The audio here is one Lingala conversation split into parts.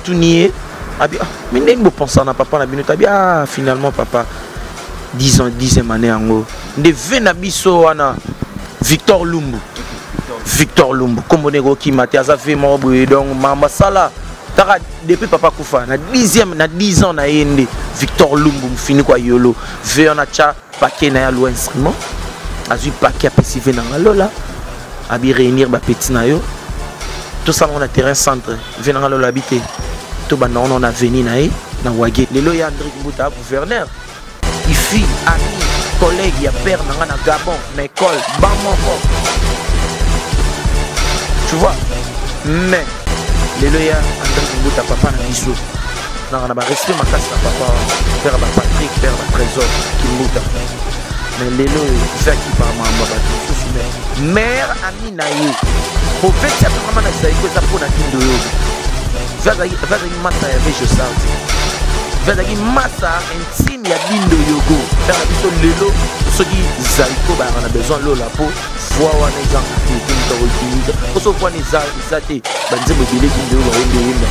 tout nié. Mais n'est-ce pas na papa na bino tabi finalement papa 10 ans 10e année ango. De venabiso ana Victor Lumbu. Victor Lumbu comme nego ki matiaza fait mo donc mama sala tara depuis papa kufa na 10 ans na yende Victor Lumbu fini kwa yolo ve on a cha paquet na ya lo instrument azui paquet apesive na ngalola abi réunir ba petit na yo tout ça on a terrain centre ve na ngalola habiter tout ba on a venu na wage lelo ya André Mbuta gouverneur ifi ami collègue ya père na Gabon na école bamoko tu vois mais lelo ya André Mbuta papa na biso na respect makasi na papa père ba Patrick père ba Trésor Kimbuta mais lelo fait qui par mama ba tout mais mère ami na ye au fait ça vraiment na ça ko ça pour na kindo yo vaza massa ya vejo santi vaza massa intime ya bindo yogo père na biso lelo soki zaiko ba na besoin lola po fois wana ezanga te kumta okinita oso fois ne zate banzembo bile bindo wa yende yemba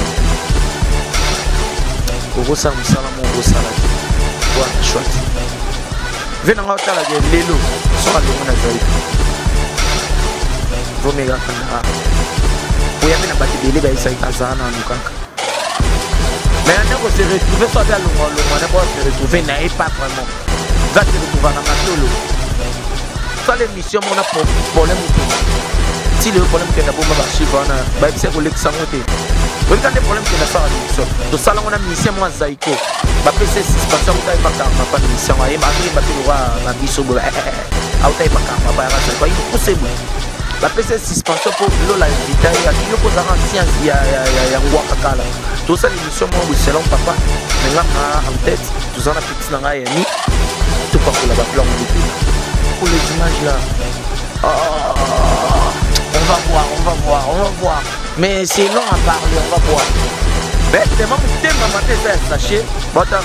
okosa musala mo osala wa shwati vena ngotala ke lelo so alongo na zaiko vomega kanda oya pena bati bele ba isa ikazana nukaka mais on se retrouver soit à longo on ne peut se retrouver n'est pas vraiment va se retrouver na matolo ça l'émission on a problème si le problème que d'abord ma chiffre na ba c'est que l'examoté on a des problèmes que na ça to sala on a mission moi zaiko ba pc suspension ta pas car ma pas mission ay ma ba pilwa na biso bo auta pas car ma ba ça quoi il possible la PC suspension pour lola invité à qui yo posa en science ya ngwaka kala tout ça l'émission moi oui selon papa mais là en tête tout ça na petit na ngai ni tout pas pour la plan pour les images là on va voir mais c'est long à parler on va voir mais tellement tellement matin ça sachet bata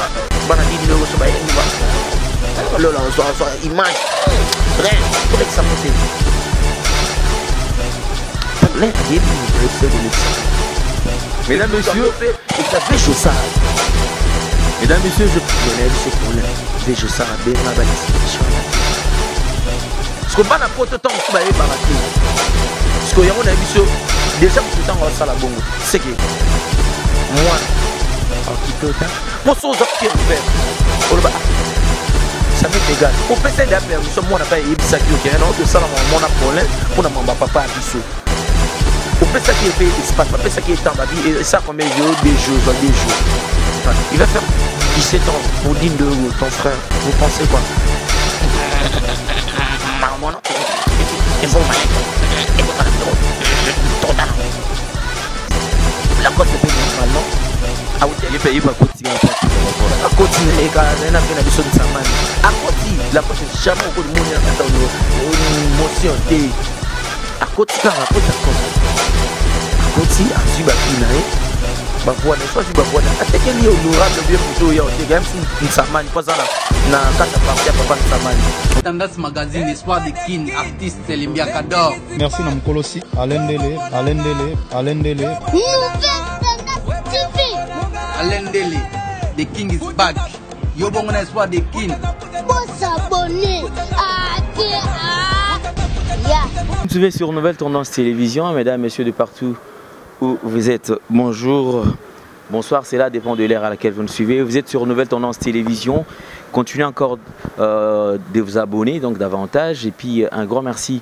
bana dit le so ba ni ba lola so image rien pour que ça monte. Mesdames, messieurs, mesdames, messieurs, je lève ce problème. Je sais bien la situation. Ce qu'on va n'a pas de temps pour aller barater. Ce qu'on y a mon émission, déjà tout le temps on va faire la bonne. C'est que moi, en qui peut être, moi je suis qui est ouvert. Ça m'est égal. Pour passer la permission, moi on n'a pas eu ça qui est ok. Ça on a problème pour mon papa à Bissou. On peut ça qui est fait espace, on peut ça qui est temps, et ça combien de jours, des jours. Il va faire 17 ans pour dire de ton frère, vous pensez quoi? La côte est normalement. Ah oui, il paye pas continuer à continuer les gars, on a fait la mission de Saman. À côté, la côte est jamais au bout de mon émotion. À côté, à côté, à suivre la voix, soit tu vas voir, attaquer les honorables bien plutôt, il y a même si une Saman, pas ça là, na quatre parties à papa de Saman. Tendance magazine, espoir de kin, artiste, Limbia Kador. Merci Namkolosi, Alain Dele. Alain Dele, the king is back. Yo bon espoir de kin. Faut s'abonner. Vous me suivez sur Nouvelle Tendance Télévision, mesdames, messieurs de partout où vous êtes. Bonjour, bonsoir, c'est là, dépend de l'ère à laquelle vous nous suivez. Vous êtes sur Nouvelle Tendance Télévision. Continuez encore de vous abonner, donc davantage. Et puis un grand merci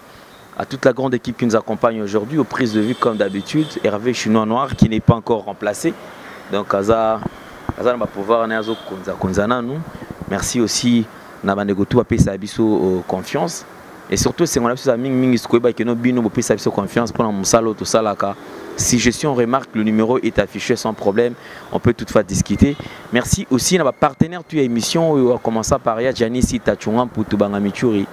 à toute la grande équipe qui nous accompagne aujourd'hui, aux prises de vue comme d'habitude. Hervé Chinois Noir qui n'est pas encore remplacé. Donc Aza va pouvoir nous. Merci aussi Nabanegotou à Pesabiso confiance. Et surtout, c'est mon ami qui nous bino confiance pour mon salo tout ça là. Si je suis en remarque, le numéro est affiché sans problème. On peut toutefois discuter. Merci aussi à ma partenaire de l'émission, on a commencé par Janice Tachungan pour Tubangamichuri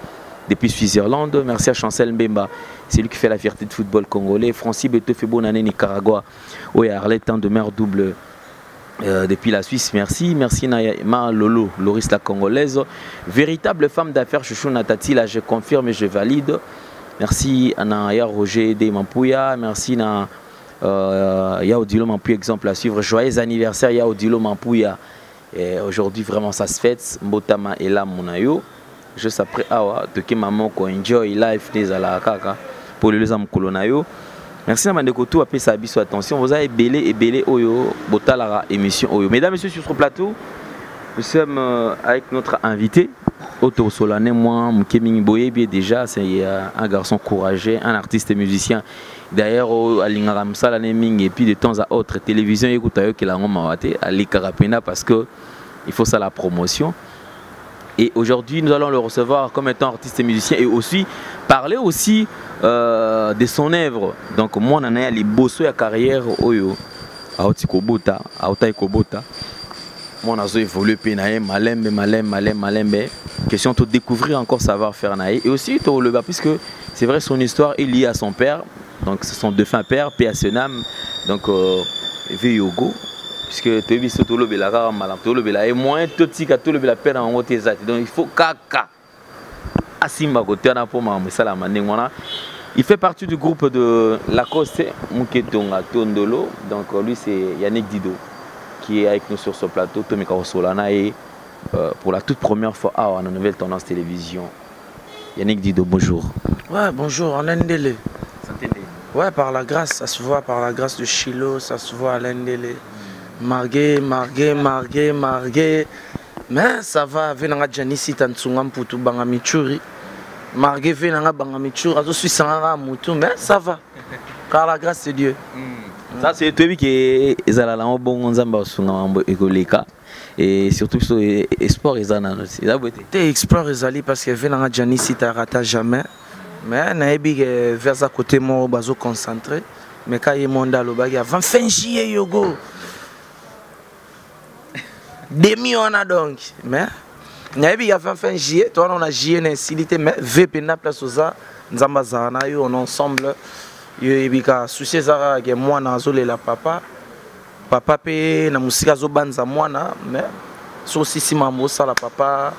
depuis Suisse-Irlande. Merci à Chancel Mbemba, c'est lui qui fait la fierté de football congolais. Francis Beto fait bonne année Nicaragua. Oui, Arlette de mer double. Depuis la Suisse, merci. Merci Naïma Lolo, Loris la Congolaise. Véritable femme d'affaires, Chouchou Natati, là je confirme et je valide. Merci à Naya Roger de Mampouya. Merci à Il y a Odilo Mampou, exemple à suivre. Joyeux anniversaire, il y a Odilo Mampou. Aujourd'hui, vraiment, ça se fête. Mbotama et là, Monayo. Juste après, Toki Maman, ko enjoy life, Nezala Kaka, pour le Lezam Kolonayo. Merci à Mandekoto, à sa biso attention. Vous avez belé Oyo, Botalara émission Oyo. Mesdames et messieurs, sur ce plateau, nous sommes avec notre invité, Otto Solane, moi, Mkeming Boye, déjà, c'est un garçon courageux, un artiste et musicien. D'ailleurs, à l'Ingaramsa, et puis de temps à autre, télévision, écoute, qu'il a à l'Ikarapena parce que il faut ça la promotion. Et aujourd'hui, nous allons le recevoir comme étant artiste et musicien et aussi parler aussi de son œuvre. Donc, moi, on a les bosso à carrière Oyo, à Otikobota, à Otaikobota. Moi, on a évolué, malembe. Question de découvrir encore savoir-faire naï. Et aussi, puisque c'est vrai, son histoire est liée à son père. Donc, c'est son défunt père, paix à son âme. Donc, Yogo. Puisque tu es venu tout le bela malam tout le bela et moins tout petit que tout le bela perd en haut tes actes donc il faut kaka asimba côté na pour ma musala mandengona il fait partie du groupe de Lacoste Muketonga Tondolo donc lui c'est Yannick Dido qui est avec nous sur ce plateau Tomika Solana et pour la toute première fois à la nouvelle tendance télévision Yannick Dido bonjour. Ouais bonjour en Ndele. Ouais par la grâce ça se voit par la grâce de Chilo ça se voit à l'Ndele. Margué, mais ça va, venanga Janisi Tansungam pour tout Bangamichuri. Margué venanga Bangamichuri, je suis sans Moutou, mais ça va, car la grâce de Dieu. Ça c'est toi qui est là, bon Nzamba Sungam Egoleka et surtout sur Export Ezana aussi. T'es Export Ezali parce que venanga Janisi t'arrêta jamais, mais naebi vers à côté moi bazo concentré, mais quand il monte dans le bag, avant fin juillet yogo. Demi on a donc mais il y a fait juillet toi on a juillet d'incilité mais VP na place ça nzamba zana yo on ensemble yo bika souci ça que moi na zole la papa pe na musika zo banza mwana mais so si mambo ça la papa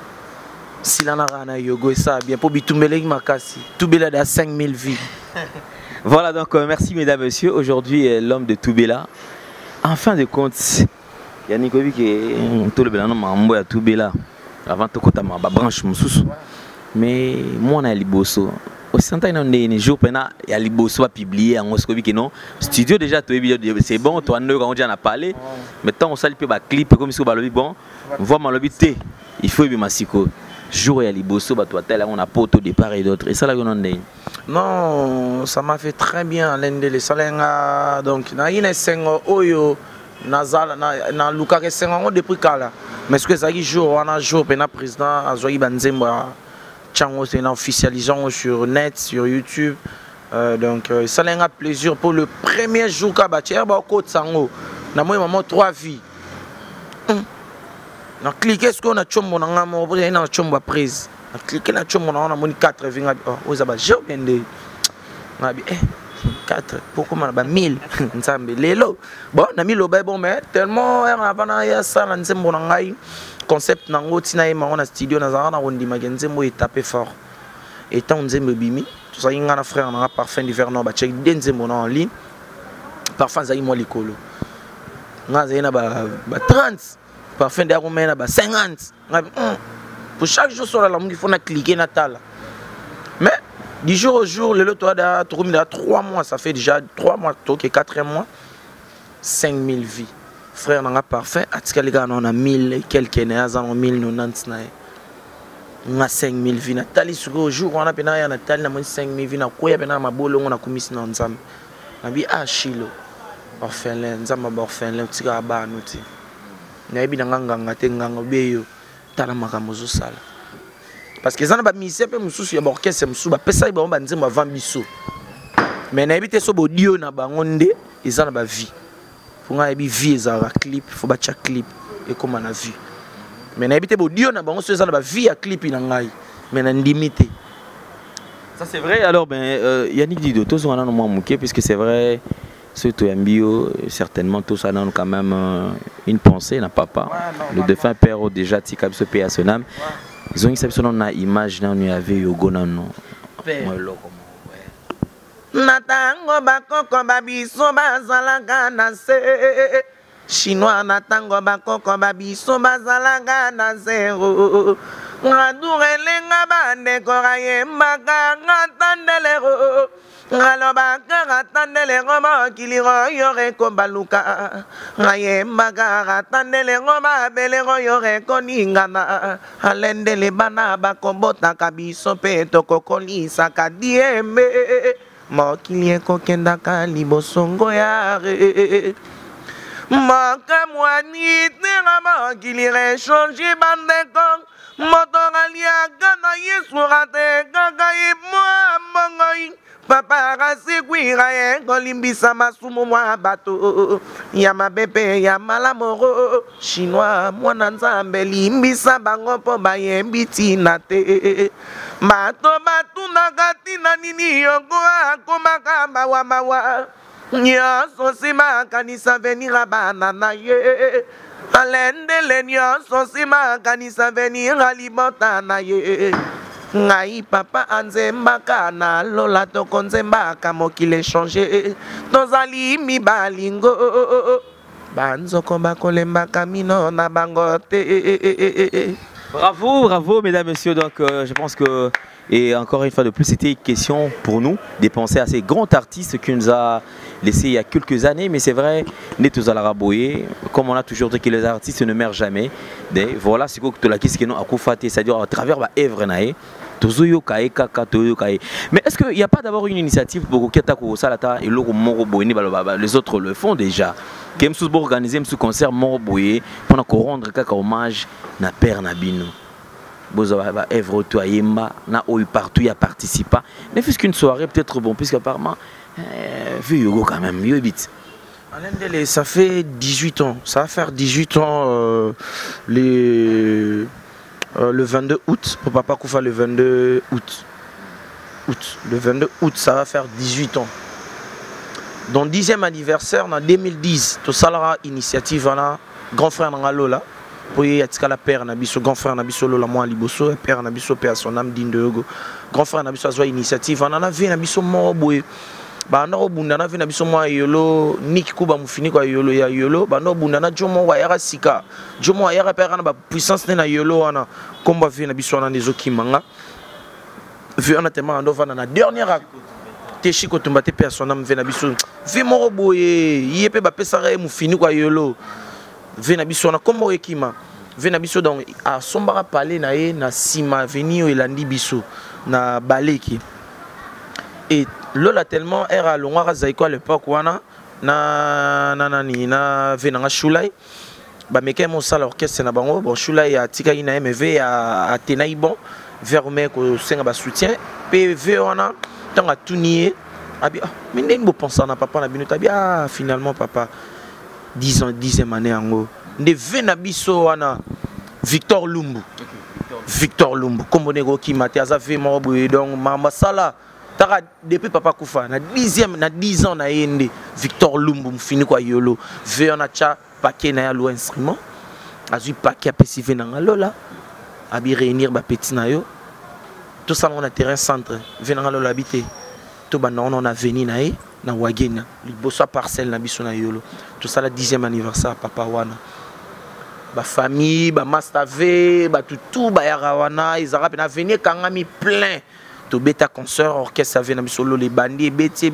silana rana yogo ça bien pour bitumbele makasi Toubela de 5000 vies. Voilà donc merci mesdames et messieurs aujourd'hui l'homme de Toubela en fin de compte Yannick Obi qui est tout le bel mambo ya Toubela avant de côté ma branche mususu mais moi on a liboso au centre il jour pena il y a liboso à publier en Oskobi que non studio déjà c'est bon toi on déjà a parlé maintenant on sali pe ba clip comme si on balobi bon voir ma lobby té il faut bien masiko jour il y a liboso ba toi tel on a poto de part et d'autre et ça là non ça m'a fait très bien l'un des salenga donc na ine sengo oyo na luka ke sengo depuis kala mais ce que ça jour on a jour pena président azoyi banzemba chango c'est officialisant sur net sur YouTube donc ça a plaisir pour le premier jour ka batier ba ko tsango na moi maman 3 vies na cliquer ce qu'on a chombo na ngamo pour na chombo prise na cliquer na chombo na on a 4 vies oh za j'ai bien de na bi 4 pourquoi on a 1000 nzambe lelo bon na 1000 bon mais tellement avant ya ça na nzembo na ngai concept nango tina ema on a studio na zana on dit magenzembo est tapé fort et tant nzembo bimi tout ça ngana frère na parfum d'hiver no ba check nzembo na en ligne parfum za mo likolo ngaza ina ba 30 parfum de na ba 50 pour chaque jour sur la langue il faut na cliquer na tala mais du jour au jour, le lot a 3 mois, ça fait déjà 3 mois, ok, 4e mois, 5000 vies. Frère, on a parfait, on a 1000, quelques années, on a 1090, on a 5000 vies. Nathalie, ce jour, on a 5000 vies, on a bolo, on a commis dans Nzam. On a dit, ah, Chilo, orphelin, Nzam, orphelin, on a bar, on a dit, parce que ça n'a pas mis ça, il y a orchestre, il y a pesa, il y a un biso. Mais na ebite so bodio na bangonde, ils ont ba vie. Pour nga ebi vie za clip, faut ba clip et comment na vie. Mais na ebite bodio na bango so ils ont ba vie à clip na ngai. Mais na limité. Ça c'est vrai alors ben Yannick Dido tous on a no moi mouké puisque c'est vrai ce to mbio certainement tous ça donne quand même une pensée na papa. Ouais, le défunt père déjà tika ce paix à son âme. Ils ont une image dans nous avait yogo non natango bakoko babiso bazalaka na se chinois natango bakoko babiso bazalaka na zero ngadurelenga bandekora yembaka ngatandelero ngalobaka ngatandelero mokiliro yore kobaluka ngayembaka ngatandelero mabelero yore koningana alendele bana bakobotaka biso mpe tokokolisaka diembe mokili ekokendaka libosongo yare makamwani tera mokili rechange bandeko motoraliaka na yesuka te kaka imwa mbongoi papa kasikwira ye kolimbisa masumu mwa bato ya mabepe ya malamoro chinois mwana nzambe limbisa bango mpo bayembi tina te bato batunaka tina nini yoko akomaka mawa nyonso nsima akanisa venir bana na ye alendele nyonso nsima akanisa venir alibota na ye ngai papa anzembaka na lola tokonzembaka mokili change tozali mibalingo banzoko bakolembaka mino na bango te. Bravo, bravo mesdames, messieurs. Donc je pense que, et encore une fois de plus, c'était une question pour nous de penser à ces grands artistes qui nous a laissé il y a quelques années. Mais c'est vrai, nous allons raboyer, comme on a toujours dit que les artistes ne meurent jamais. Voilà, c'est quoi que la question à Koufate, c'est-à-dire à travers la œuvre. Mais est-ce qu'il n'y a pas d'abord une initiative pour que les autres le font déjà? Qui sont organisés ce concert Moroboye pour rendre hommage na père Nabino. Boza œuvre to yemba na partout il y a participé. Ne fût-ce qu'une soirée peut-être bon puisque apparemment vu Yogo quand même Yobit. Ça fait 18 ans, ça va faire 18 ans le 22 août, pour Papa Koufa le 22 août. Le 22 août, ça va faire 18 ans. Dans le 10e anniversaire, en 2010, tout ça la initiative, grand frère Nangalola, pour y être la père Nabiso, grand frère Nabiso Lola moi Liboso, père Nabiso, père son âme digne de Yogo. Grand frère Nabiso a joué initiative, on a vu Nabiso Moroboye. Bando bundana vina biso mwa yolo niki kuba mufini kwa yolo ya yolo bando bundana jomo wa yara sika jomo wa yara pera na ba puissance na yolo wana komba vina biso na nezo kimanga vu on a tellement ando vana na dernière teshi ko tumbate persona mvena biso vi moro boye yepe ba pesara e mufini kwa yolo vina biso na kombo ekima vina biso donc a sombara parler na ye na sima venio elandi biso na baleki et Lola tellement era longwa zaiko à l'époque wana na venanga Shulai ba meke mon sala orchestre na bango bon Shulai a tika ina MV a tenai bon vers me ko senga ba soutien PV wana tanga tunier abi minde bo penser na papa na bino tabi finalement papa 10 ans 10e année ango nde vena biso wana Victor Lumbu comme nego ki mate azavé mo boye donc mama sala depuis Papa Koufa, na 10 ans na yende Victor Lumbu mfini kwa yolo ve on a cha paquet na lo instrument azu paquet apesive na ngalola abi réunir ba petit na yo tout ça on a terrain centre ve na ngalola habité to ba on a venu na na wagena liboso parcelle na biso na yolo tout ça la 10e anniversaire papa wana ba famille ba master v ba tout ba yarawana ils arabe na venir kangami plein to beta concert orchestre avait na solo les bandits beti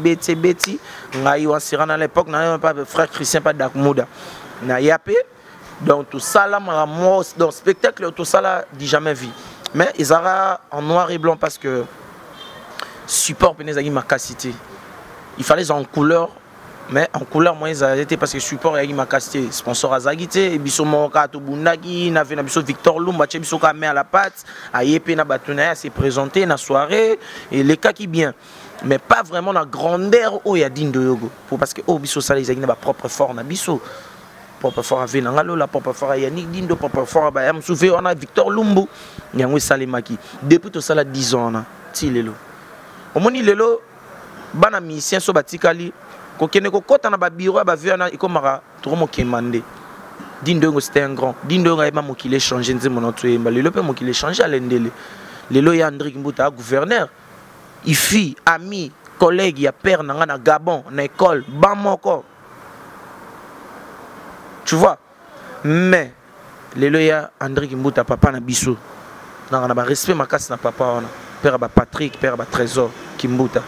ngai wa sirana à l'époque na pas frère Christian pas d'Akmouda na yapé donc tout ça là moi dans spectacle tout ça là dit jamais vu mais ils aura en noir et blanc parce que support penezagi makasité il fallait en couleur mais en couleur moi ils étaient parce que support yagi makasité sponsor azagité biso moka to bundaki na vena biso Victor Lumba che biso ka à la patte ayepe na batuna s'est présenté na soirée et les cas qui bien mais pas vraiment la grandeur où il y a digne de yogo parce que oh biso ça les na ba propre fort na biso propre fort avec ngalo la propre fort Yannick dindo propre fort ba yam souvé on a Victor Lumbu nyango salemaki depuis tout ça la 10 ans na ti lelo au moni lelo bana musicien so batikali kokene kokota na ba bureau ba viana ikomara to mo kemande dindo c'était un grand dindo nga eba mokile changer nzembo na to yemba lelo pe mokile changer alendele lelo ya Andrick Mbuta gouverneur ifi ami collègue ya père nanga na Gabon na école bamoko. Tu vois? Mais lelo ya André Kimbuta papa na biso. Na ba respect makasi na papa wana. Père ba Patrick, père ba Trésor Kimbuta.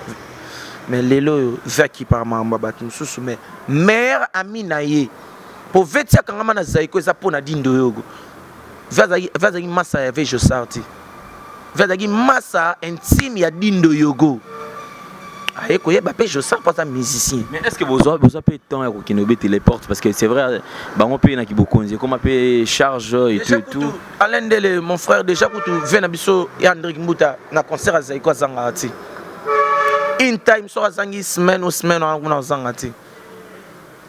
Mais lelo vaki par mamba batu susu mais mère ami na ye. Pour vetia kangama na zaiko eza pona dindo yogo. Vazagi massa ya vejo sorti. Vazagi massa intime ya dindo yogo. Aye koye ba pe je sens pas un musicien. Mais est-ce que vous avez temps qui nous les portes parce que c'est vrai bah on peut na ki bokonzi comme appelle charge et tout. Alain Dele mon frère déjà quand tu viens na biso et André Kimbuta na concert à zaiko zanga ati. In time so azangi semaine ou semaine on zanga ati.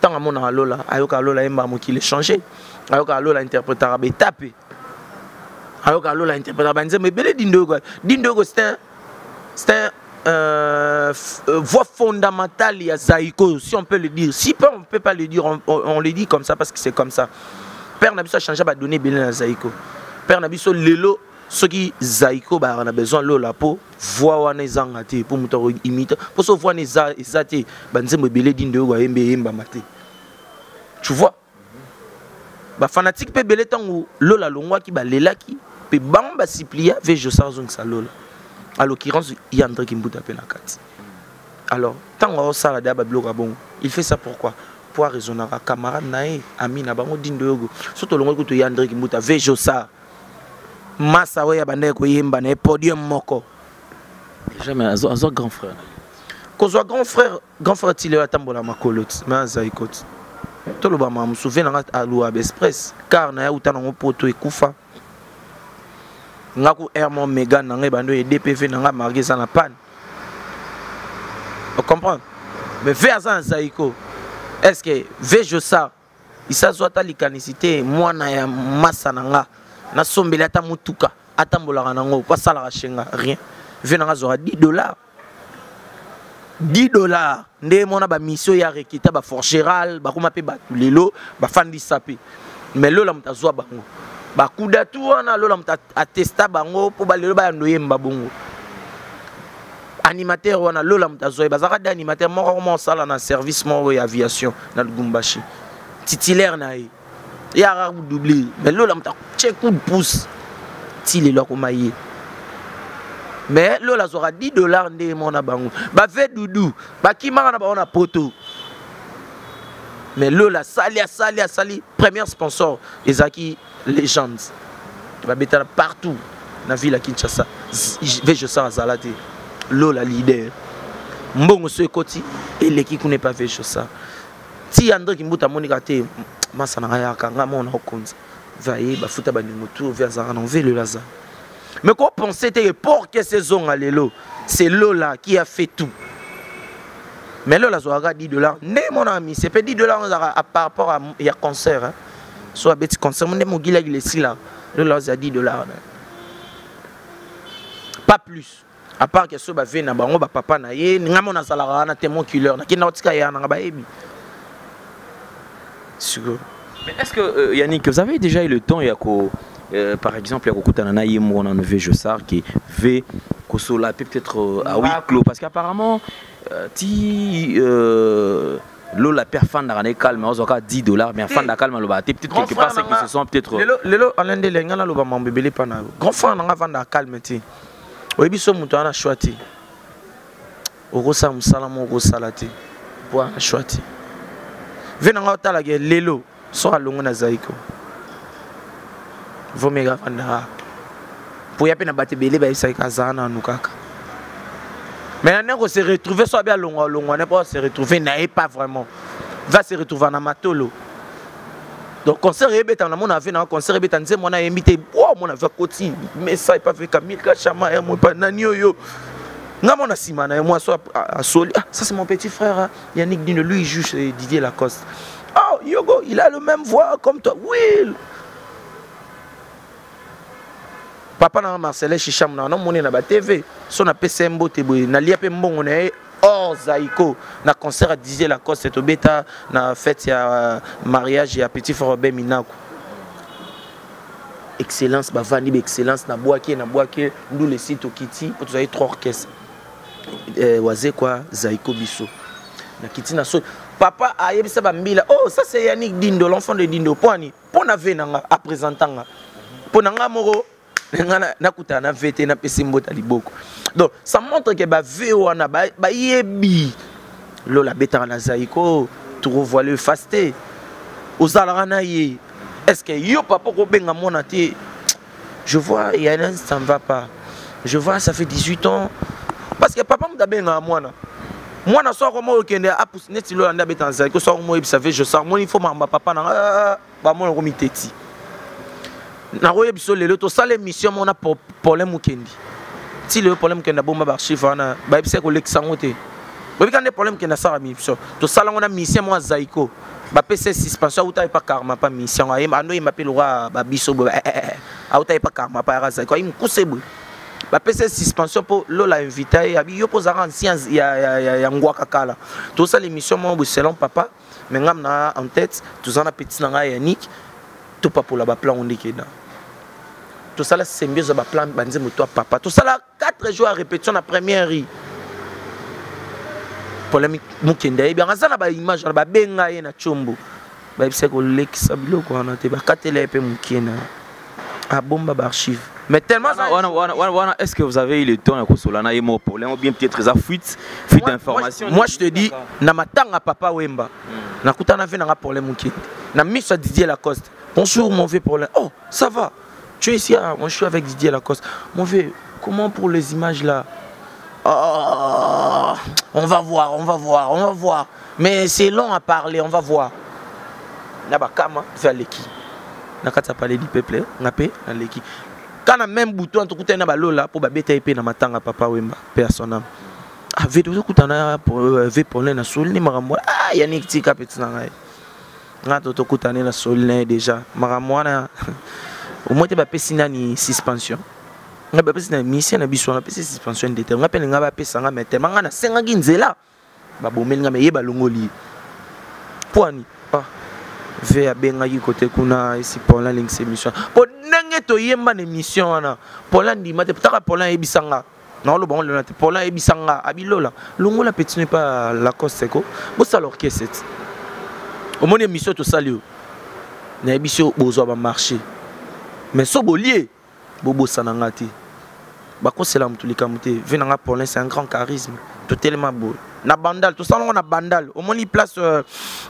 Tant amona lola ayoka lola emba mokile changer. Ayoka lola interprétera be taper. Ayoka lola interprétera banze mais belé dindogo. Dindogo c'est voix fondamentale ya Zaiko, si on peut le dire. Si on ne peut pas le dire, on le dit comme ça parce que c'est comme ça. Père Nabiso a changé à donner belé à Zaiko. Père Nabiso lelo ce qui Zaiko bah on a besoin de la peau voix wana zangate pour muto imiter pour se voir les zate banze me belé dindogo embe emba maté. Tu vois? Ba fanatique pe belé tango lola longwa ki ba lelaki pe bamba siplia vejo sarzong sa lola. À l'occurrence, il y a André Kimbuta Penakati. Alors, tant qu'on a la diable bon, il fait ça pourquoi? Pour raisonner à camarade nae, ami na bango dindo yogo. Surtout le moment où il y a André Kimbuta, vejo ça. Massa ouais abandé ko yemba na podium moko. Jamais azo grand frère. Qu'on soit grand frère il a tambola makolote, mais zaikot. Tout le bama me souvient à l'Ouab Express, car na ya utana ngo poto ekufa. Ngaku Hermon Megan nangé bando et DPV nanga marqué ça na panne. On comprend? Mais vers ça Zaiko, est-ce que vejo ça? Il s'assoit à l'icanicité, moi na ya massa nanga, na sombele ata mutuka, atambola nango, pas ça la chenga, rien. Venanga zora $10. $10. Ndé mona ba mission ya rekita ba forgeral, ba kuma pe ba lelo, ba fandi sapé. Mais lo la mutazwa bango. Ba kuda tu wana lola mta attesta bango po ba lelo ba ndoyemba bongo animateur wana lola mta zoe bazaka da animateur moko comment sala na service mo ya aviation na Lubumbashi titulaire na ye ya ra doubler mais lola mta check coup de pouce ti lelo ko maye mais lola zora $10 ndé mona bango ba ve doudou ba kimanga na ba ona poto. Mais lola sali premier sponsor Ezaki Legends va mettre partout dans la ville à Kinshasa. Vejo ça Zalate lola leader mbongo so ekoti et l'équipe connaît pas Vejo ça ti André Kimbuta monika te masa na ya kanga mona okonza vaye ba futa ba ningoto vers Zara on veut le Lazare. Mais quoi penser te pour que saison à lelo c'est Lola qui a fait tout. Mais là, on a $10. Ne mon ami, c'est pas $10 par rapport à il y a concert. Hein. Soit un petit concert, mon ami il est ici là. Là, on a $10. Pas plus. À part que ce soit venu na bango ba papa na ye, nga mon azalara na témoin killer. Na kina otika ya na ba ebi. Sûr. Mais est-ce que Yannick, vous avez déjà eu le temps par exemple, il y a Koutana Yemo on a Vejo Sar qui veut Kosola peut-être à huis clos parce qu'apparemment la personne n'a calme, on a $10, mais fan n'a calme, peut-être quelque part c'est qu'ils se sont peut-être. Lelo Alain Dele ngana loba mambebele pana. Grand frère n'a vanda calme ti. Oyebi so muto ana shwati. Okosa musala mo salati. Pour shwati. Venanga otala ge lelo so alongo na Zaiko. Vomega vanda. Pour y a peine à battre belé ba isa kazana nukaka. Maintenant on se retrouver soit bien long on n'est pas se retrouver n'est pas vraiment va se retrouver en Matolo. Donc concert rebet on a mon avis na concert rebet nze mon a invité oh mon avis côté mais ça pas fait Camille Kachama et moi pas nanio yo nga mon simana et moi soit à Soli ah ça c'est mon petit frère Yannick Dino lui il juge Didier Lacoste. Oh Yogo il a le même voix comme toi oui. Papa na Marcel Chicham na moni na ba TV so na PCMbo te boy na lia pe mbongo na hors Zaiko na concert à Didier Lacoste to beta na fête ya mariage ya petit frère Robert Minako. Excellence ba vani excellence na boaké ndou le site au Kiti pour tu avez 3 orchestres. waze quoi Zaiko biso na kitina so papa ayebisa bambila oh ça c'est Yannick Dindo l'enfant de Dindo poani pona venanga a présentanga ponanga moko na kutana vete na pesimbota liboko donc ça montre que ba vewana ba yebi lola betanga na Zaiko tu revois le fasté ozalaka na ye est-ce que yo papa ko benga mona te je vois il y a un ça ne va pas je vois ça fait 18 ans parce que papa m'a benga mona mwana so ko mo kende apus neti lo anda betan Zaiko so mo ça fait je sors mon il faut ma papa na ba mo ko miteti na roye biso lelo to sale mission mona problème mukendi ti le problème que na bomba archive na ba bise ko leksango te ba bikande problème que na sara mission to sala ngona mission mo Zaiko ba PC suspension uta pas karma pas mission ay ando il m'appelle roi ba biso auta pas karma pas Zaiko il mkusebo ba PC suspension pour lola invité abi yo posa ancien ya ngwaka kala to sala mission mo selon papa mais ngam na en tête tous en a petit na Yannick tout pas pour la ba plan on dit que tout ça là c'est mieux za ba plan banze moto papa tout ça là 4 jours à répétition la première ri problème mukende bien azana ba image ba benga ye na chombo ba bise ko lekisa biloko wana te ba katela pe mukena a bomba ba archive mais tellement est-ce que vous avez eu le temps à Kosolana et mon problème ou bien peut-être ça fuite d'informations moi je te dis na matanga papa Wemba na kutana ve na problème mukende na miso Didier Lacoste bonjour mon vieux problème oh ça va tu es ici moi je suis avec Didier Lacoste mon vieux comment pour les images là oh, on va voir mais c'est long à parler on va voir na ba kama vers l'équipe na kata parler du peuple ngapé na l'équipe quand na même bouton to kutana ba lola pour ba beta épée na matanga papa Wemba personnel avec tout kutana pour na solni maramwa ah Yannick tika petit na ngai nga to kutana na solni déjà maramwa na au moins tu vas passer une suspension. Tu vas passer une mission na biso na passer suspension de terre. On appelle nga ba pesa nga mais tellement na senga ginzela. Ba bomel nga me yeba longoli. Poani. Ah. Ve abenga yi côté kuna ici pour la link mission. Po nenge to yemba na mission wana. Pola ndima te potaka pola ebisanga. Non le bon le nate pola ebisanga abilola. Longola petit n'est pas la cause ko. Bo ça l'orchestre. Au moins mission to salio. Na mission bozo ba marcher. Mais so bolier bobo sanangati bako sela mutulika muté venanga pour c'est un grand charisme tout tellement beau na bandal tout ça on a bandal au moins il place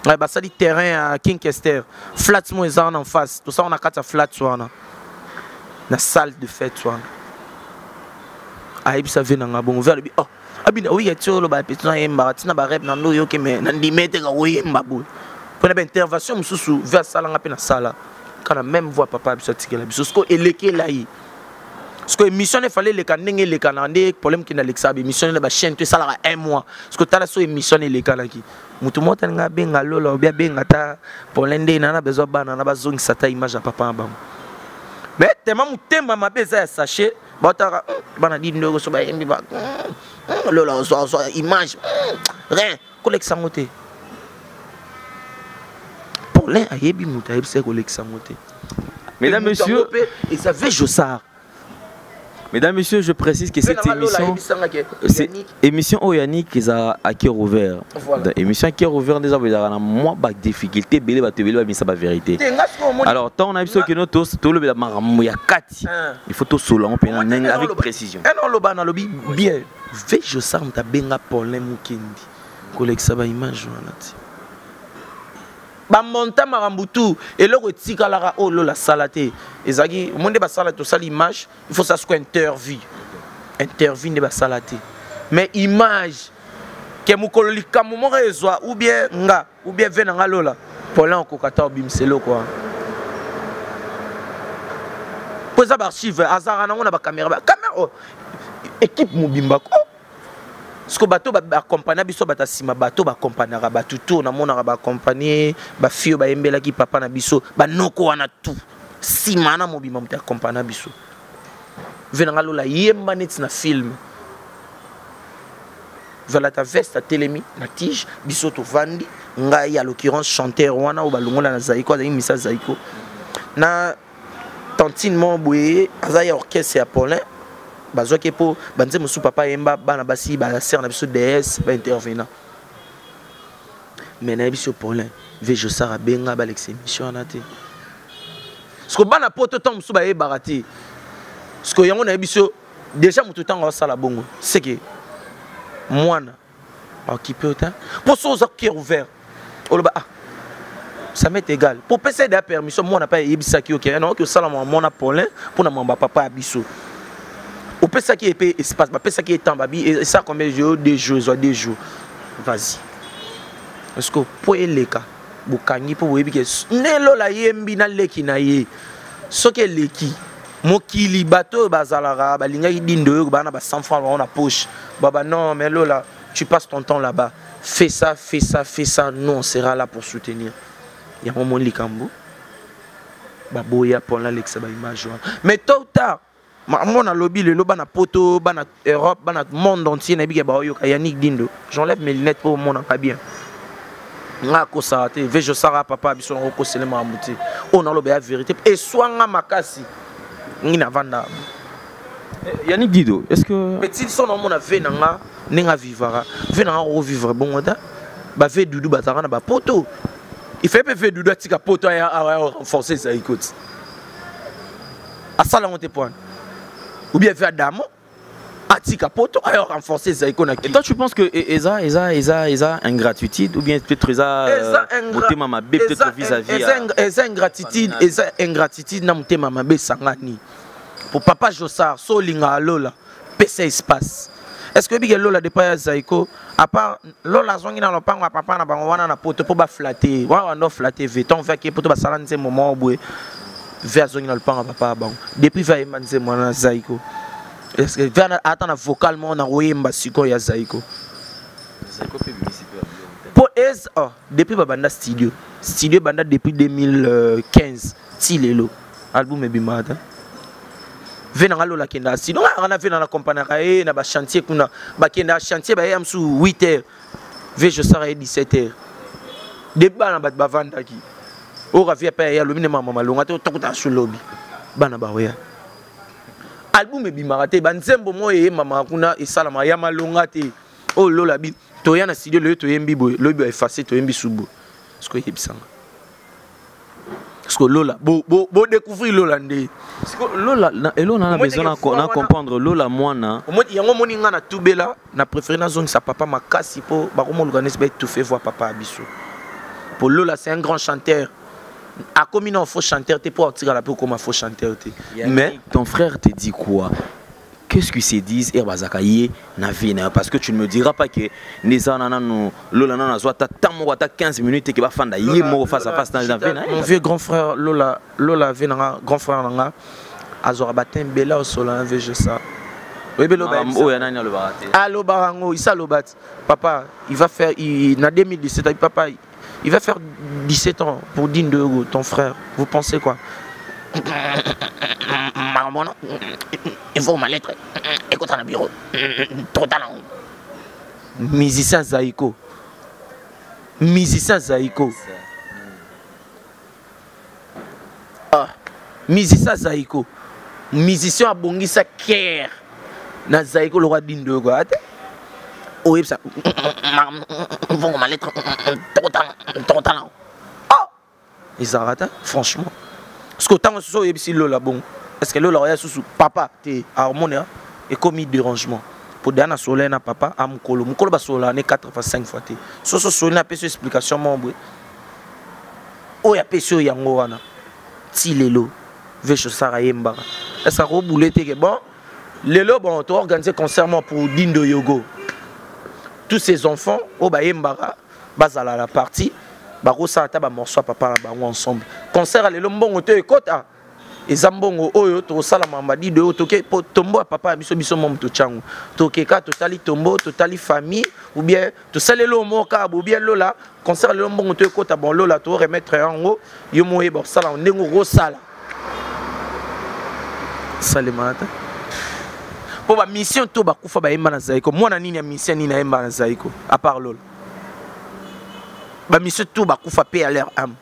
bah ça dit terrain à Kinchester flat mo en face tout ça on a quatre flat soana na salle de fête soana aïe ça venanga bon vers oh abina oui et tout le ba petit na yemba tina ba rep na ndo yo ke me na ndimete ka wo yemba bo pour une intervention mususu vers sala nga pe na sala quand la même voix papa bisotika la biso et leke là yi parce que émission il fallait les canenge les canandé problème qui na l'exabe émission la ba chaîne tout ça là 1 mois parce que tala so émission les kanaki mutu mota nga benga lola ou bien benga ta pour l'ende na besoin bana na bazongi sata image papa ba mais tellement mutemba mabeza ya sachet botara bana di ndo so ba yembi ba lola so image rien collection moté l'un a yebi mutaib c'est collection moté. Mesdames, messieurs, et ça fait Jossard. Mesdames, messieurs, je précise que cette émission, c'est émission au Yannick qui a cœur ouvert. Émission cœur ouvert, déjà vous avez moins de difficultés, belé va te belé mais ça va vérité. Alors tant on a vu que nous tous tout le monde a quatre. Il faut tout solo on peut avec précision. Non le ban lobby bien. Fait Jossard ta benga problème mukendi. Collection ba image wanati. Ba monta marambutu et le retika la oh la salate ezaki monde ba salate ça l'image il faut ça soit interview de ba salate mais image que mukolo likamu mo rezwa ou bien venanga lola pour là on kokata bimselo quoi pour ça archive azara na on a ba caméra équipe mobimba ko ce que bateau accompagner biso bata sima bateau ba accompagner ba tout na mona ba accompagner ba fio ba embela ki papa na biso ba noko wana tout sima na mobima mta accompagner biso venanga lola yemba net na film vers ta veste télémi na tige biso to vandi ngai à l'occurrence chanteur wana ou balongola na Zaiko azali misa Zaiko na tantine mo boye azaya orchestre ya Paulin bazwaki po banze mosu papa yemba bana basi ba sœur na biso DS ba intervenant mais na biso problème vejo sara benga ba l'exémission na te ce que bana poto temps mosu ba yebaka te ce que yango na biso déjà mutu tanga sala bongo c'est que mwana occupé autant pour ça aux cœur ouvert oloba ah ça m'est égal pour passer la permission moi n'a pas yebisaki OK non que sala mona polin pour na mamba papa abiso au pesa qui est espace ba pesa qui est temps babi et ça combien de jours vas-y parce que pour eleka bukangi pour yebi que nelo la yembi na leki na ye soke leki mokili bato bazalaka balinga idindo bana ba 100 francs on a poche baba non mais là tu passes ton temps là-bas fais ça nous on sera là pour soutenir il y a un moment likambo baboya pour l'Alex ba image mais tôt ou tard mon lobby le loba na poto bana Europe bana monde entier na bi ba yoka Yannick Dindo j'enlève mes lunettes pour mon pas bien nga ko sarate vejo sara papa biso ko selema amuti on a lobe la vérité et soanga makasi ngina vanda Yannick Dido est-ce que petit son on a fait nanga ninga vivara venanga revivre bon da ba fait dudu batara na ba poto il fait peu dudu atika poto a renforcer ça écoute à ça là on te point ou bien faire damo atika poto a renforcer ça écoute. Et toi tu penses que Eza ingratitude ou bien peut-être Eza motema mabe peut-être vis-à-vis Eza ingratitude na motema mabe sangani pour papa Jossard solinga lola pesa espace. Est-ce que bige lola de pas Zaiko à part lola zongi na lopango papa na bango wana na poto pour ba flatter wa no flatter veton fait que poto ba salanze moment boue vers zongi na lopango papa bango depuis va emanze mwana Zaiko. Est-ce que va attendre vocalement na oyemba siko ya Zaiko pour es depuis banda studio banda depuis 2015 tilelo album e bimata venanga lola kenda sinon on a fait dans la compagnie kae na ba chantier kuna ba kenda chantier ba yam su 8h vejo sara 17h de bana ba bavanda ki o ravia pa ya lomine mama longa to tokuta su lobby bana ba oya album e bimarate ba nzembo moye mama kuna esalama ya malonga te o lola bi to ya na studio le to yembi boy lobi effacer to yembi subo ce que yebisanga parce que Lola, bo découvrir Lola ndé. Parce que Lola, on a besoin de comprendre Lola moana. Au moins il y a un moment na tubela, na préféré na zone sa papa makasi po ba comment organiser ba tout fait voir papa abiso. Pour Lola c'est un grand chanteur. A comme il faut chanteur te pour tirer la peu comme faut chanteur te. Mais ton frère te dit quoi? Qu'est-ce qu'ils se disent Erbazakaye na vina parce que tu ne me diras pas que Neza nanano Lola nana soit tamo ta 15 minutes et que ba fanda yé mo face à face dans vina. Mon vieux grand frère Lola vina grand frère nanga azora batin bela au sola veje ça. Oui belo ba o ya nani le baraté. Allo barango isa lobat. Papa, il va faire na 2017 papa il va faire 17 ans pour Dindo ton frère. Vous pensez quoi? Il faut ma lettre. Écoute dans le bureau. Trop talent. Musicien Zaiko. Musicien Zaiko. Ah, musicien Zaiko. Musicien Abongisa Kier. Na Zaiko le roi Dindo quoi. Oh, ça. Il faut ma lettre. Trop talent. Ah, ils arrêtent franchement. Parce que tant que ce soit Lola bon, est-ce que Lola a sous papa t'es harmonia et commis dérangement pour Dana Soleil na papa à Mukolo ba sola ne 4 fois 5 fois t'es so Soleil na peso explication mon boy o ya peso yango wana tilelo vecho sara yemba est-ce que roboulé te bon lelo bon to organiser concert pour Dindo Yogo tous ces enfants o ba yemba bazala la partie barosa ta ba morceau papa la bango ensemble concert le mbongo te ekota ezambongo oyo to sala mamba di de otoke po tombo papa biso mom to changu to keka totali tombo totali famille ou bien to salelo moka ou bien lola concert le mbongo te ekota bon lola to remettre en haut yo moye bo sala ndengo ro sala salemata po ba mission to ba kufa ba yemba na Zaiko mwana nini ya mission nini na yemba na Zaiko à part lola ba mission tout ba kufa pe à leur âme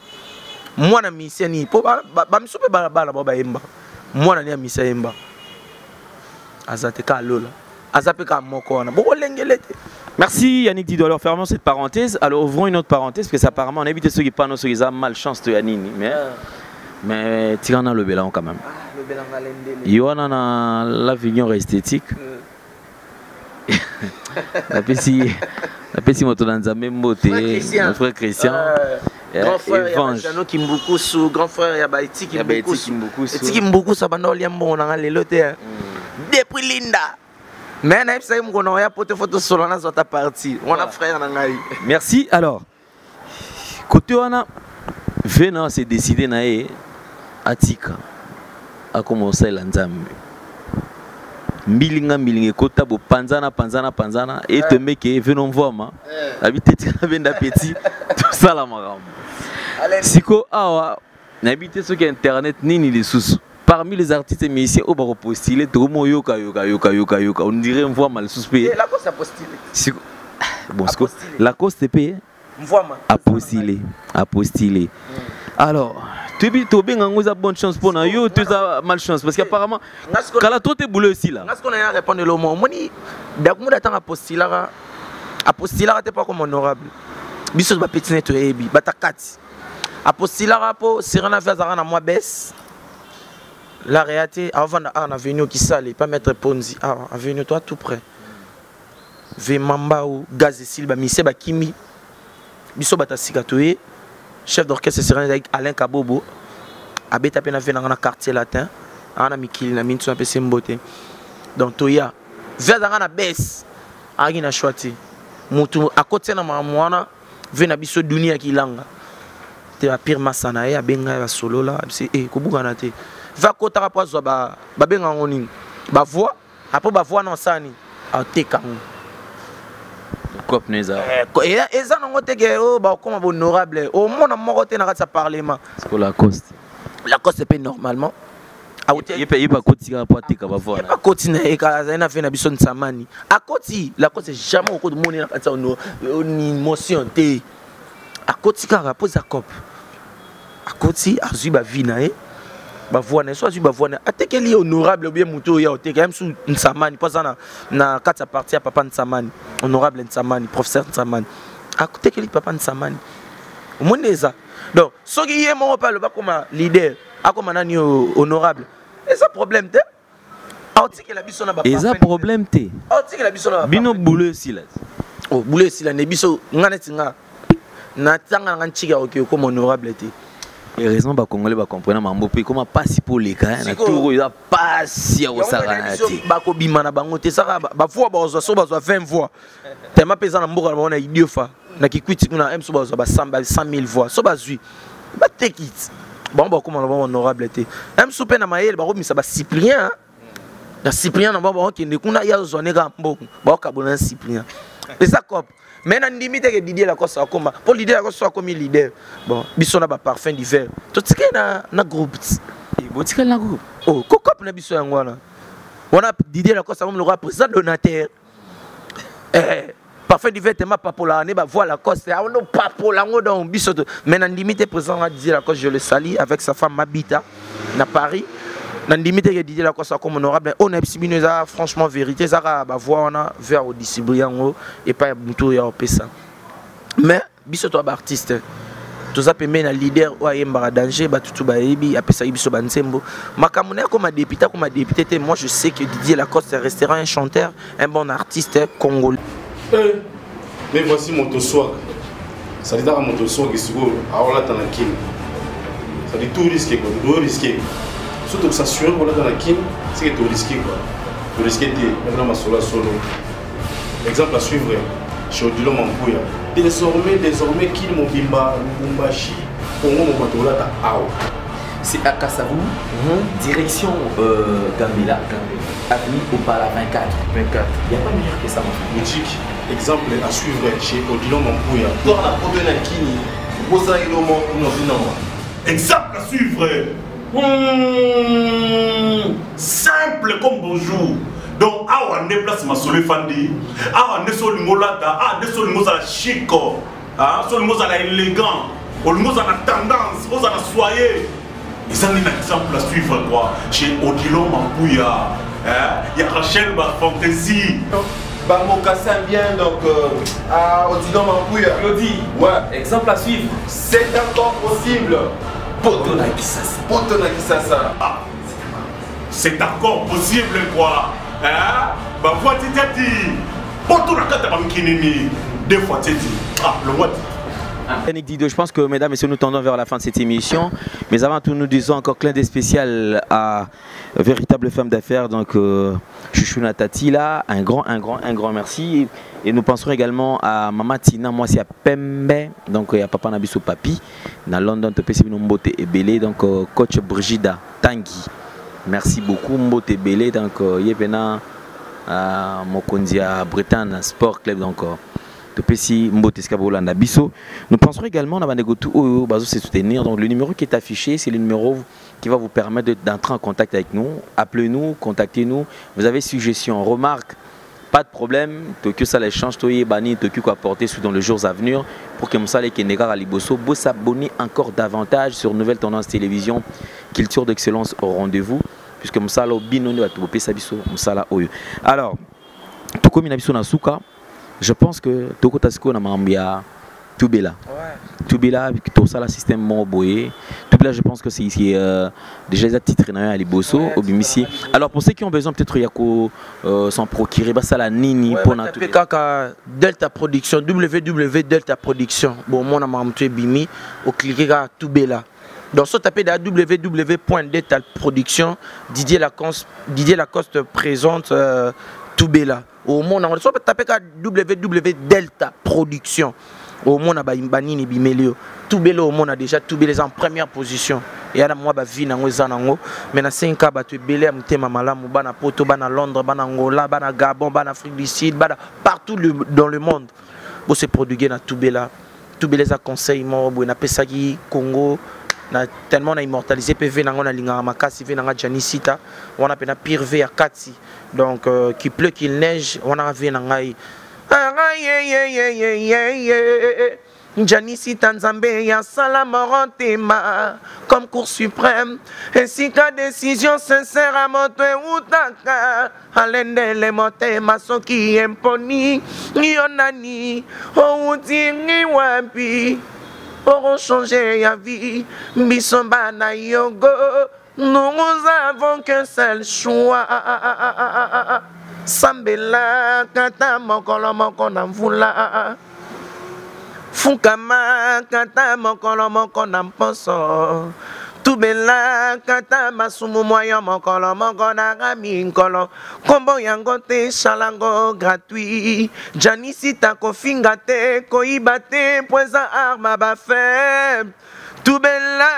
moi na mission ni po ba mission pe ba yemba moi na mission yemba Azateka Lola. Azapeka Moko. Beaucoup l'engelete. Merci Yannick Dido. Alors fermons cette parenthèse. Alors ouvrons une autre parenthèse parce qu'apparemment on évite ceux qui parlent ceux qui ont malchance de Yannick. Mais Tirana le Bélan quand même. Le Bélan il y a la vision esthétique. La petit moto dans la même beauté. Notre frère Christian. Grand frère Yabajano Kimbukusu, grand frère Yabaiti Kimbukusu. Et Kimbukusu ça bando liambo na lelote. Depuis Linda. Mais na ipsa mkono ya pote photo solo na zota partie. On a frère na ngai. Merci. Alors côté wana Venant s'est décidé na atika a commencé la nzambe. Mbilinga kota bo panzana et te meke venons voir ma habité tika petit tout ça la maram. Siko awa n'habité sur internet ni les sous. Parmi les artistes musiciens au baro postulé Dromo yoka on dirait on voit mal suspect. La cause a postulé. Siko bon siko la cause te paye. A postulé. Alors tu as bonne chance pour nous, tu as malchance parce qu'apparemment quand la trop boulot aussi là. Est-ce qu'on a répondu le mot moni d'accord d'attendre apostilara t'es pas comme honorable. Biso ba petit net ebi batakati. Apostilara po sirana fazara na moi baisse. La réalité avant on a venu qui sale pas mettre Ponzi. Ah venu toi tout près. Ve mamba ou gaz silba mise ba kimi. Biso batasika toé. Chef d'orchestre serein avec Alain Kabobo. Abeta pena fait dans un quartier latin. Ana mikili na mintu na pese mbote. Donc toya. Vers dans na baisse. Agi na choiti. Mutu à côté na mamwana vena biso dunia kilanga. Te la pire masana ya benga ya solo là, c'est kobuka na te. Va kota rapport zo ba benga ngoni. Ba voix après ba voix non sani. A te kango. Cop neza. Et ça non te que oh ba comme honorable. Au monde moko te na ka parlement. C'est pour la coste. La coste c'est pas normalement. Il pas continuer à porter ka ba voix. Pas continuer et ka na fait na biso nsamani. A koti la cause jamais au de monde na ka une émotion te. A koti ka rapose a cop. A koti a zu ba vie na ba voix na soit zu ba voix na ateke li honorable bien muto ya te même sous nsamani pas ça na kata partie à papa nsamani honorable nsamani professeur nsamani a ateke li papa nsamani au monde ça donc so qui est mon parle pas comme leader a comme nani honorable et ça problème te ateke la biso na ba et ça problème te ateke la biso na bino bouleux si là oh bouleux si là ne biso ngana tinga na tanga nganchika OK comme honorable te. Et raison ba congolais ba comprendre mambo pe comment passer pour les cas na tout il a passer au sarati ba ko bima na bango te saka ba voix ba zo so ba zo 20 voix tellement pesant na mboka na idio fa na kikwiti kuna m so ba zo ba 100,000 voix so ba zui ba take it bon ba comment ba honorable te m so pe na mayel ba ko misa ba Cyprien na Cyprien na ba ki ne kuna ya zo ne ga mboka ba ka bona Cyprien et ça cop. Mais on limite que Didier la cause comme pour leader la cause comme leader bon biso na ba parfum d'hiver tout ce que na groupe et botika na groupe oh kokop na biso yangwana on a Didier la cause comme le roi président donateur parfum d'hiver tellement popular ne ba voir la cause on no popular dans biso mais on limite président Didier la cause je le salue avec sa femme Mabita na Paris na limite que Didier la cause comme honorable on a bisibino ça franchement vérité ça ba voir on a vers au distribuant et pas muto ya opesa mais biso to ba artiste to za pembe na leader o ayemba danger ba tutu ba yebi apesa biso ba nsembo makamuna comme député te moi je sais que Didier Lacoste restera un chanteur un bon artiste congolais mais voici mon swag ça dit dans mon swag qui se trouve à la tanakine ça dit tout risqué quoi tout risqué surtout que ça s'assure qu'on est dans la kin, c'est que tu risques quoi. Tu risques de maintenant ma solo. Exemple à suivre chez Odilo Mampuya. Désormais qu'il Mobimba, Mumbashi, Congo Mobatola ta Ao. C'est à Kassavou, direction Gambela, avenue Opala 24. Il n'y a pas meilleur que ça. Boutique, exemple à suivre chez Odilo Mampuya. Toi la problème à Kini, Bosa Ilomo, exemple à suivre. Simple comme bonjour. Donc, on déplace ma solé fandi. On est sur le molata. On est sur le mot à la chico. Sur le mot à la élégant. Sur le mot à la tendance. On a soyé. Et ça, c'est un exemple à suivre quoi. Chez Odilo Mampuya. Il y a Rachel Fantasy. Mocassin bien, donc Odino Mampouya. Claudie, ouais. exemple à suivre. C'est encore possible. Potona Kisasa. Potona Kisasa. C'est encore possible quoi. Bah fois tu t'as dit. Potona Kata Bamkinini. Deux fois tu dit. Le mois. Yannick Dido, je pense que mesdames et messieurs, nous tendons vers la fin de cette émission. Mais avant tout, nous disons encore clin d'œil spécial à véritable femme d'affaires, donc Chouchouna Tatila. Un grand merci. Et nous penserons également à Mama Tina, moi c'est à Pembe, donc il y a Papa Nabiso Papi, dans London, Topesi Mbote et Belé, donc coach Brigida Tanguy. Merci beaucoup, Mbote et Belé, donc Yevena Mokondia Bretagne Sport Club, donc. Nous penserons également à se soutenir. Donc le numéro qui est affiché, c'est le numéro qui va vous permettre d'entrer en contact avec nous. Appelez-nous, contactez-nous. Vous avez suggestions, remarques, pas de problème. Que ça les change, que quoi apporter dans les jours à venir pour que Moussa Kenega Aliboso s'abonner encore davantage sur Nouvelle Tendance Télévision, culture d'excellence au rendez-vous, puisque Moussa Bino va tout Sabiso Moussa Oyo. Alors, Toko Minabiso Nasuka. Je pense que Toko Tasiko na mambia Tubela. Tubela tout ça le système Moboé. Tubela je pense que c'est déjà les titres à Liboso au Bimisi. Alors pour ceux qui ont besoin peut-être Yako s'en procurer ça la nini pour na Delta Production www.delta Production. Bon mon amamtu bimi au cliquer à Tubela. Donc soit taper dans www.delta Production Didier Lacoste présente Tubela. Au monde, on peut taper www.delta Production. Au monde, on a Banini Bimelio. Tout bélo au monde a déjà tout bélo en première position. Et à moi, je vis dans les années. Mais dans 5 ans, je suis belé à Mtema Malamu, à Poto, à Londres, à Angola, à Gabon, à Afrique du Sud, partout dans le monde. Vous se produisez dans tout bélo. Tout bélo, ça conseille, moi, na Pesagi, Congo. Tellement on a immortalisé PV dans la Makasi, dans la Janisita, on a pena pire V à Katsi. Donc qu'il pleut, qu'il neige, on a vu dans Janisita Nzambe ya Salamorantema comme cour suprême, ainsi qu'à décision sincère à Moto Utaka, Alende le Motema Soki Emponi, Yonani, Outi Wapi. Pour changer la vie, Bisomba na Yogo, nous avons qu'un seul choix. Sambela, Kata Mokolo Mokona Mvula. Fukama, Kata Mokolo Mokona Mposo. Tubela, Kata Masumu Moyo Mokolo Mokona Raminkolo. Kombo Yangote, Chalango gratuit. Janisita Kofingate, Koibate, Poisa Arma Bafem. Tubela,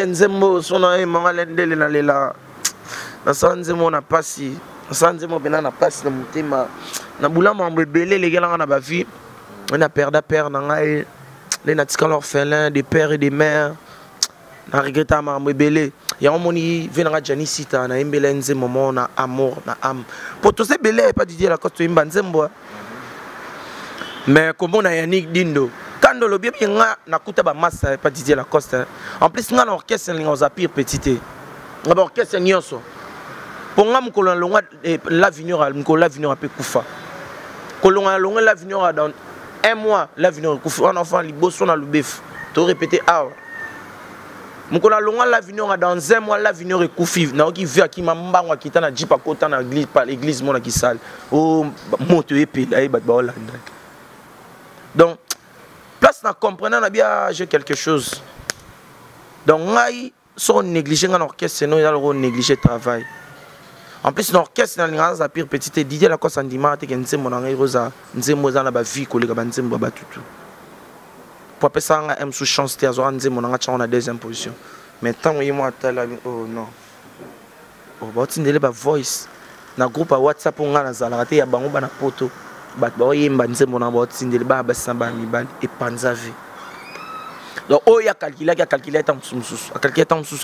Nzembo sona e mangalendele na lela na sanzemo na pasi na sanzemo bena na pasi na mutema na bulama mbebele legela na ba vie na père na ngai les natika l'orphelin des pères et des mères na regretta ma mbebele ya moni venanga Janisita na embele nzemo na amour na âme pour tous ces belé pas Didier Lacoste imba nzembo mais comme on a Yannick Dindo quand le bien na kuta ba massa pas Didier Lacoste. En plus nga na orchestre nga zapir petite. Nga ba orchestre nyonso. Pour nga mukolo longa l'avenir pe kufa. Kolonga longa l'avenir dans un mois l'avenir kufa on enfant liboso na lubef. To répéter ah. Mukolo longa l'avenir dans un mois l'avenir kufi. Na oki via ki mambangwa kita na jipa kota na église par l'église mona ki sale. O moto épée là ba Hollande. Donc place na comprenant na bien j'ai quelque chose. Donc ngai sont négligé dans l'orchestre sinon il a le négligé travail. En plus l'orchestre dans l'ingaz à pire petite Didier Lacoste andima te kenze mon ngai rosa nzembo za na ba vie collègue ba nzembo ba tutu. Pour appeler ça nga m sous chance te azo nzembo na nga na deuxième position. Mais tant oui moi tala oh non. Oh ba tindele ba voice na groupe à WhatsApp nga na zala te ya bango ba na poto. Bat ba yemba nzembo na ba tindele ba samba mibali et panzave. donc oh il a calculé tant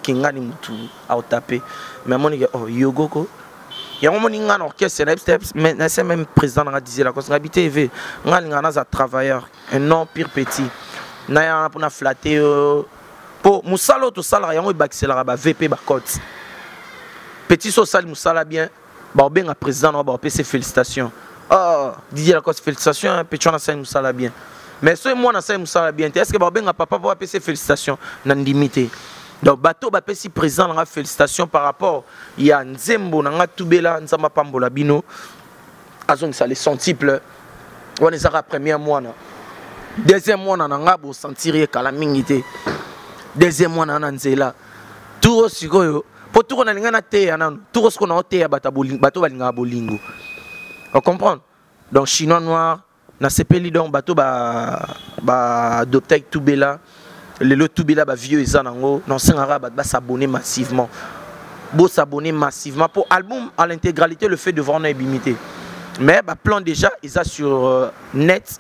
qui ngani mutu a tapé mais mon oh yogoko il y a un moment où orchestre mais c'est même président dans la disait la cause habité éve ngana za travailleur un nom pire petit na pour na flatter pour musalo to sala yango bakisela ba VP ba code petit social musala bien ba bien président na ba PC félicitations oh Didier la cause félicitations petit na ça musala bien mais ce moi na ça musala bien est-ce que ba bien papa pour PC félicitations na limité. Donc bateau ba pesi président nga félicitations par rapport ya nzembo na nga tubela nzamba pambola bino azong ça les sentiple on est à premier mois na deuxième mois na nga bo sentir kala mingité deuxième mois na nzela tout sikoyo po tout na linga na te ya nanu tout ce qu'on a te ya bato balinga bolingo on comprend donc chinois noir na sepeli donc bateau ba adopter tubela les lots tout là vieux et zanango non c'est arabe va s'abonner massivement pour album à l'intégralité le fait de voir une limité mais bah plan déjà ils a sur net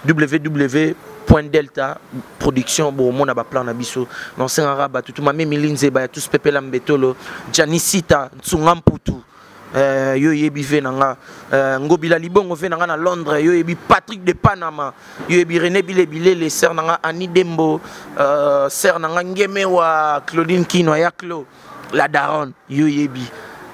www.delta production bon mon a plan na biso non c'est arabe tout ma même linze ba tous pepe lambetolo Janisita Tsungamputu yo yebi ve nanga ngobila libongo ve nanga na Londres yo yebi Patrick de Panama yo yebi René Bilebile les sœurs nanga Annie Dembo sœur nanga Ngemewa Claudine Kino ya Clo la daronne yo yebi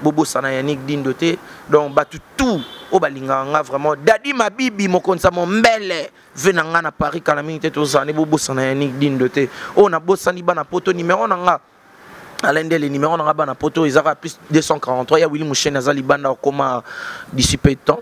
bobo sana Yannick Dindoté donc batu tout o balinga nga vraiment dadi mabibi mokonza mo mbele ve nanga na Paris kala mingi te tozane bobo sana Yannick Dindoté o na bosani bana poto numéro nanga à l'un des numéros on a na poto ils aura plus 243 il y a Willy Mouchen Azali banda au coma d'ici peu de temps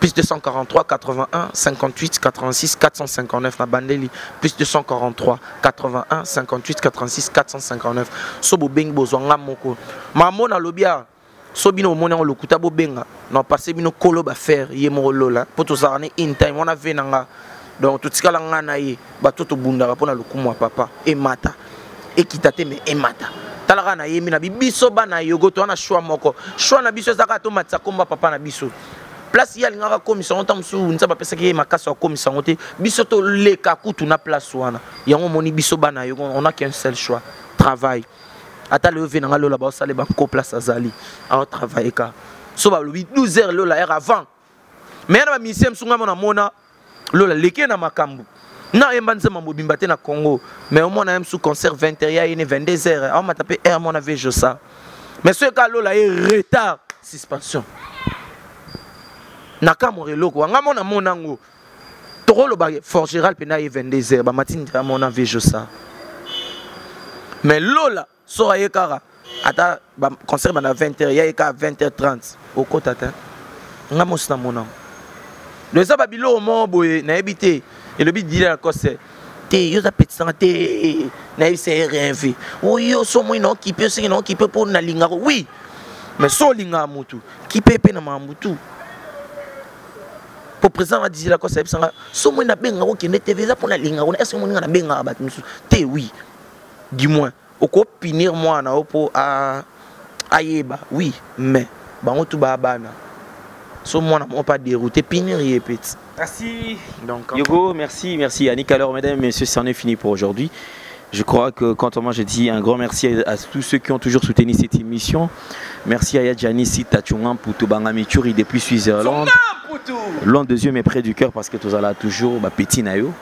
plus 243 81 58 86 459 na bandeli plus 243 81 58 86 459 sobo beng bozwanga moko mamo na lobia sobino mona lo kuta bo benga non passer bino kolo ba faire yemo lola poto zarane in time on a venanga donc tout ce nga na ye ba toto bunda pona lokumu papa et mata et kitate mais et mata talaka na yemi na biso bana yogo to na choix moko choix na biso zaka to matsa komba papa na biso place ya lingaka commission ntamsu nza ba pesa ki makasa commission te biso to leka kutu na place wana yango moni biso bana yogo on a qu'un seul choix travail ata le venanga lola ba sale ba ko place azali a travailler ka so ba 12h lola heure avant mais na ba misem sunga mona lola leke na makambu na embanze mambobimba te na Congo mais au moins on a sous concert 20h il est 22h on m'a tapé air mon avait je ça mais ce cas là est retard suspension na kamorelo ko nga mona monango toro lo ba forgeral pena est 22h ba matin mon avait je ça mais lola so aye kara ata ba concert ba na 20h il est à 20h30 au côté ata nga mosna monango le zababilo mo boye na ebité et le but dit la cause te yo za petit santé na c'est rien vu oh yo so moi non qui peut c'est non qui peut pour na linga oui mais so linga mutu qui peut pe na mamutu pour présent a dit la cause ça so moi na benga ko ne TV za pour na linga est-ce que moi na benga ba te oui du moins au ko pinir moi na opo a ayeba oui mais ba on tout ba bana so moi n'a pas dérouté pinir et petit. Merci. Donc, Yogo, merci Yannick. Alors, mesdames et messieurs, c'en est fini pour aujourd'hui. Je crois que quand moi je dis un grand merci à tous ceux qui ont toujours soutenu cette émission. Merci à Yadjani Tachungan pour tout Bangamituri depuis Suisse-Irlande. Long de yeux mais près du cœur parce que tout ça là toujours petit nayo.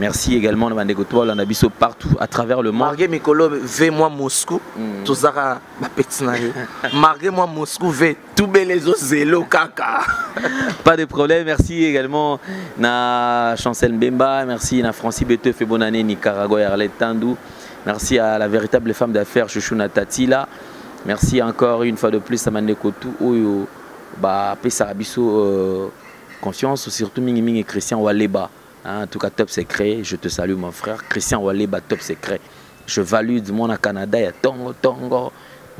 Merci également à Mandegoto, à Nabiso partout à travers le monde. Margué Mikolo, ve moi Moscou, tout ça petit nayo. Margué moi Moscou, ve tout les autres zélo kaka. Pas de problème. Merci également à Chancel Mbemba, merci à Francis Beteuf et bonne année Nicaragua et Arlette Tandou. Merci à la véritable femme d'affaires Chouchouna Tatila. Merci encore une fois de plus à Mandegoto, Oyo, Pesa Abiso confiance, surtout Mingi et Christian Waleba. En tout cas, top secret, je te salue mon frère. Christian Waleba, top secret. Je valide mon Canada, il y a Tongo.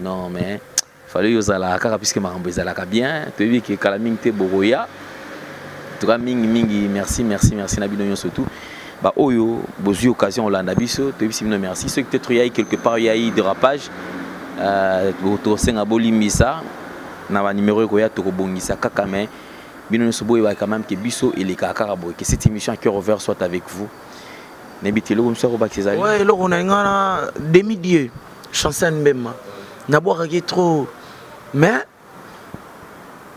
Non, mais il fallait que Zalaka, puisque ma rambe Zalaka bien. Tu as vu que Kalaming te Boroya. En tout cas, Mingi, merci, Nabino surtout. Bah, Oyo, Bozu, occasion, on l'a Nabiso. Tu as vu, Simon, merci. Ceux qui te trouvaient quelque part, il y a eu dérapage. Tu as vu, Bolimisa. Na numéro ko ya to bongisa kaka mais bino sobo va quand même que biso et les kakaraboy que cette émission à cœur ouvert soit avec vous Nebitelo comme ça au bac César. Ouais, là on a un demi-dieu, Chancel Mbemba. D'abord il est trop, mais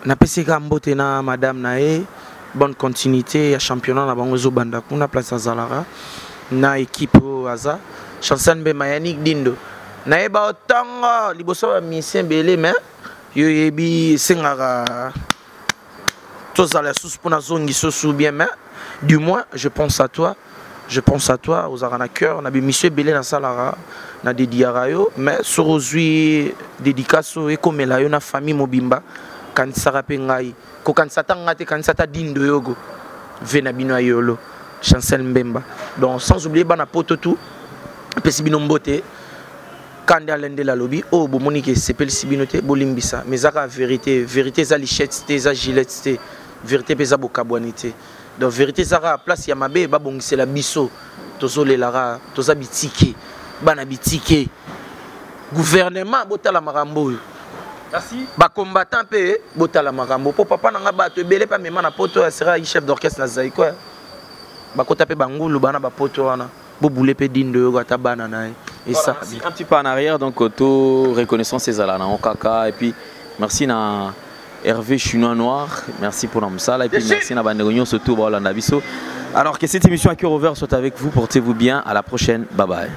na pesi ka mbote na madame nae, bonne continuité, ya championnat na bango zo banda kuna place à Zalara, na équipe Aza, Chancel Mbemba Yannick Dindo. Na eba otanga liboso ba mission belé mais yo yebi sengara tozala sous pour na zongi so bien mais du moins je pense à toi. Je pense à toi, aux arana cœur, na bi monsieur belé na salara, na dédiara yo, mais sur ozui dédicace et comme la yo na famille mobimba, quand ça rappelle ngai, ko quand ça tangate quand ça ta dindo yogo, vena bino ayolo, Chancel Mbemba. Donc sans oublier bana poto tout, pesi bino mbote, quand alende la lobby, oh bo monique s'appelle sibinote, bolimbisa, mais zaka vérité, vérité za lichette, za gilette, vérité pesa bokabwanité. Donc vérité Zara place Yamabe babongise la biso tozo le lara toza bitike bana bitike gouvernement botala marambo merci ba combattant pe botala marambo po papa nanga ba to belé pa mema na poto sera chef d'orchestre na zai quoi ba kota pe bangulu bana ba poto wana bo boulé pe dindo yo ata bana na et ça un petit peu en arrière donc auto reconnaissance ces alana en kaka et puis merci na Hervé Chinois Noir, merci pour l'amsala et puis merci à Banderignon surtout pour l'Andabiso. Alors que cette émission à cœur ouvert soit avec vous, portez-vous bien, à la prochaine, bye bye.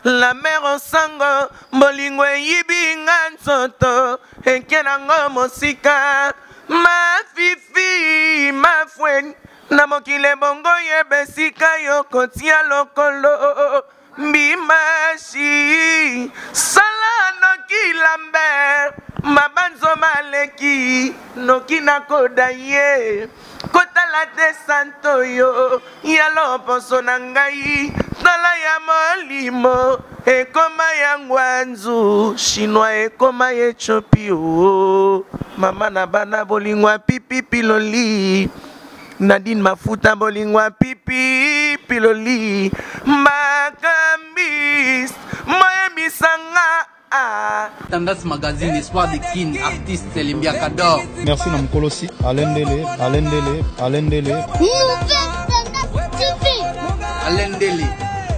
La mer au sango, bolingwe yibingan soto, enkenango mosika, ma fifi, ma fwen, namokile bongo yebesika yo kotia lokolo, bimashi, salano kilamber. Mabanzo maleki noki nakoda ye kota la de santo yo yalo poso nangai tala ya molimo ekoma ya ngwanzu chinois ekoma ye chopio mama na bana bolingwa pipi piloli Nadine mafuta bolingwa pipi piloli makambis moye misanga. Tendance Magazine, Espoir de Kin, artiste Limbia Kador. Merci Namkolosi, Alain Dele. Nouvelle TV. Alain Dele,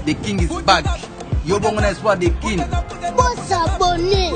The King is back. Yobongona Espoir de Kin. Faut s'abonner.